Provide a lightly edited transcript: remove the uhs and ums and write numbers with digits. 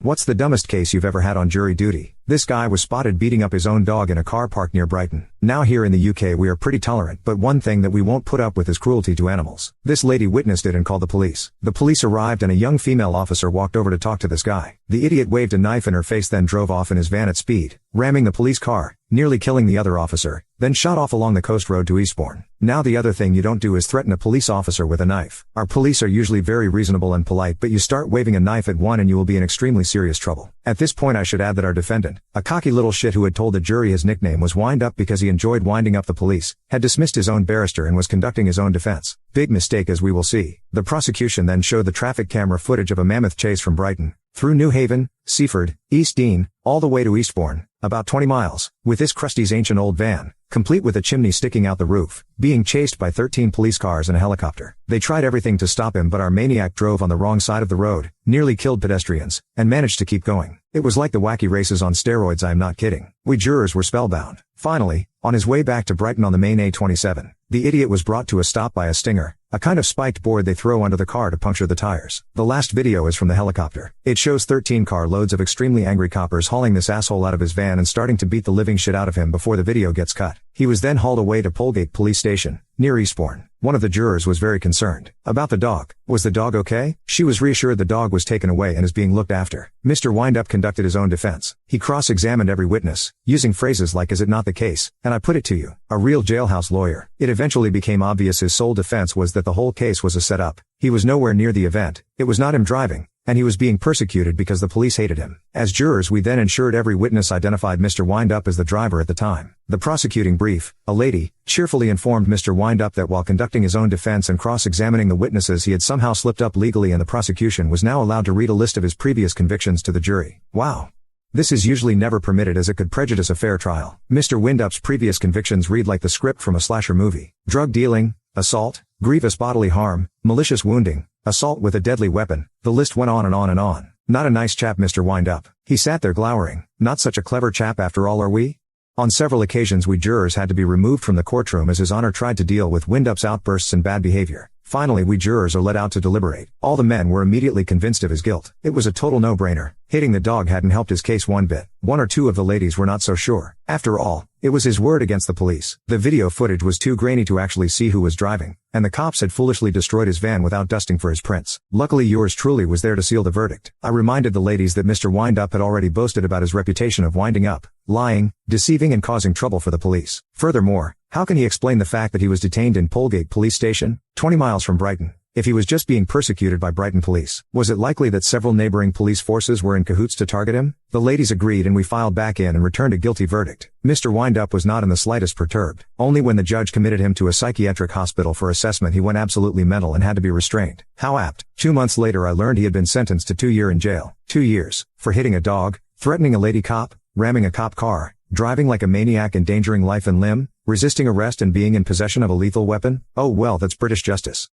What's the dumbest case you've ever had on jury duty? This guy was spotted beating up his own dog in a car park near Brighton. Now here in the UK we are pretty tolerant, but one thing that we won't put up with is cruelty to animals. This lady witnessed it and called the police. The police arrived and a young female officer walked over to talk to this guy. The idiot waved a knife in her face, then drove off in his van at speed, ramming the police car, nearly killing the other officer, then shot off along the coast road to Eastbourne. Now the other thing you don't do is threaten a police officer with a knife. Our police are usually very reasonable and polite, but you start waving a knife at one and you will be in extremely serious trouble. At this point I should add that our defendant, a cocky little shit who had told the jury his nickname was Wind Up because he enjoyed winding up the police, had dismissed his own barrister and was conducting his own defense. Big mistake, as we will see. The prosecution then showed the traffic camera footage of a mammoth chase from Brighton, through New Haven, Seaford, East Dean, all the way to Eastbourne, about 20 miles, with this Krusty's ancient old van, complete with a chimney sticking out the roof, being chased by 13 police cars and a helicopter. They tried everything to stop him, but our maniac drove on the wrong side of the road, nearly killed pedestrians, and managed to keep going. It was like the wacky races on steroids, I'm not kidding. We jurors were spellbound. Finally, on his way back to Brighton on the main A27, the idiot was brought to a stop by a stinger, a kind of spiked board they throw under the car to puncture the tires. The last video is from the helicopter. It shows 13 car loads of extremely angry coppers hauling this asshole out of his van and starting to beat the living shit out of him before the video gets cut. He was then hauled away to Polegate Police Station, near Eastbourne. One of the jurors was very concerned about the dog. Was the dog okay? She was reassured the dog was taken away and is being looked after. Mr. Windup conducted his own defense. He cross-examined every witness, using phrases like "is it not the case, and I put it to you." A real jailhouse lawyer. It eventually became obvious his sole defense was that the whole case was a setup. He was nowhere near the event, it was not him driving, and he was being persecuted because the police hated him. As jurors we then ensured every witness identified Mr. Windup as the driver at the time. The prosecuting brief, a lady, cheerfully informed Mr. Windup that while conducting his own defense and cross-examining the witnesses he had somehow slipped up legally, and the prosecution was now allowed to read a list of his previous convictions to the jury. Wow. This is usually never permitted as it could prejudice a fair trial. Mr. Windup's previous convictions read like the script from a slasher movie. Drug dealing, assault, grievous bodily harm, malicious wounding, assault with a deadly weapon. The list went on and on and on. Not a nice chap, Mr. Windup. He sat there glowering. Not such a clever chap after all, are we? On several occasions we jurors had to be removed from the courtroom as His Honor tried to deal with Windup's outbursts and bad behavior. Finally we jurors are let out to deliberate. All the men were immediately convinced of his guilt. It was a total no-brainer. Hitting the dog hadn't helped his case one bit. One or two of the ladies were not so sure. After all, it was his word against the police. The video footage was too grainy to actually see who was driving, and the cops had foolishly destroyed his van without dusting for his prints. Luckily yours truly was there to seal the verdict. I reminded the ladies that Mr. Windup had already boasted about his reputation of winding up, lying, deceiving and causing trouble for the police. Furthermore, how can he explain the fact that he was detained in Polegate Police Station, 20 miles from Brighton, if he was just being persecuted by Brighton police? Was it likely that several neighboring police forces were in cahoots to target him? The ladies agreed and we filed back in and returned a guilty verdict. Mr. Windup was not in the slightest perturbed. Only when the judge committed him to a psychiatric hospital for assessment he went absolutely mental and had to be restrained. How apt. 2 months later I learned he had been sentenced to 2 years in jail. 2 years. For hitting a dog, threatening a lady cop, ramming a cop car, driving like a maniac, endangering life and limb, resisting arrest and being in possession of a lethal weapon. Oh well, that's British justice.